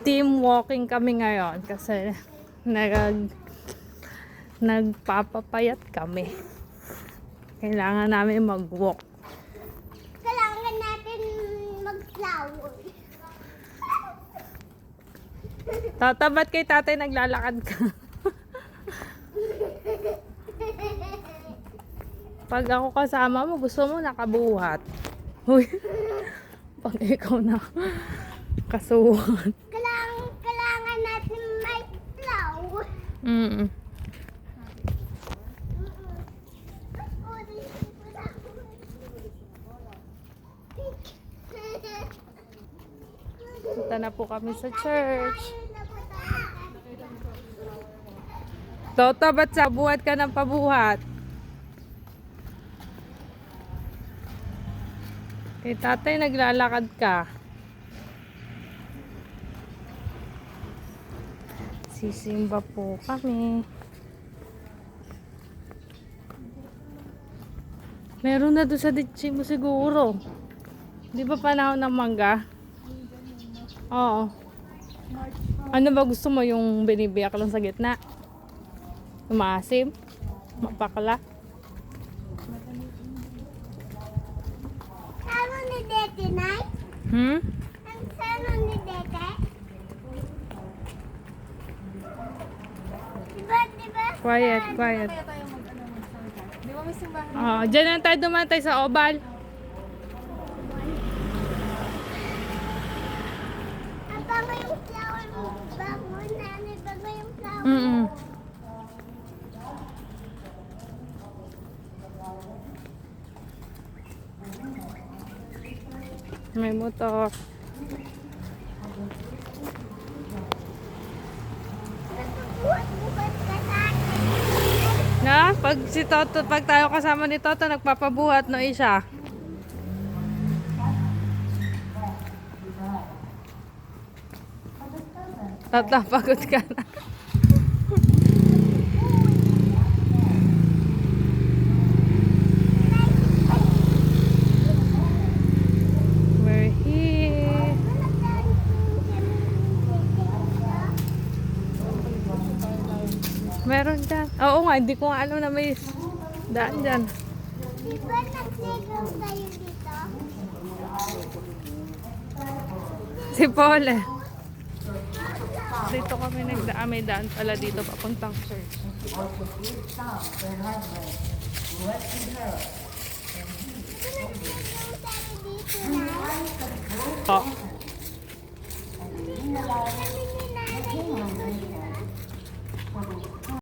Team walking kami ngayon kasi nagpapapayat kami. Kailangan namin mag-walk. Kailangan natin mag-flower. Tatabat kay tatay naglalakad ka. Pag ako kasama mo, gusto mo nakabuhat. Uy, pag ikaw na kasuhan. Kailangan natin may flower. Mm. Punta na po kami sa church. Toto, ba't sa buhat ka ng pabuhat? Kay tatay naglalakad ka. Sisimba po kami. Meron na doon sa ditsi mo siguro. Di ba panahon ng mangga? Oo. Ano ba gusto mo, yung binibiyak lang sa gitna? Maasim? Mapakla? Sano ni Dete, Nay? Hmm? Ang sano ni Dete? Diba? Quiet, quiet. Kaya tayo di ba may simbahan? Diyan lang tayo dumantay sa oval. Ang bago yung flower mo. Bago, nanay, bago yung flower. Mm. May motor. Bukas ka sa akin. Na, pag tayo kasama ni Toto, nagpapabuhat no isa. Tatapagod ka na. We're here. Meron dyan. Oo nga, hindi ko nga alam na may daan dyan. Di ba nag-playground tayo dito? Si Paul eh. Dito kami nagdaan. May daan pala dito papuntang church. Di ba nag-playground tayo dito, Nay? Oh.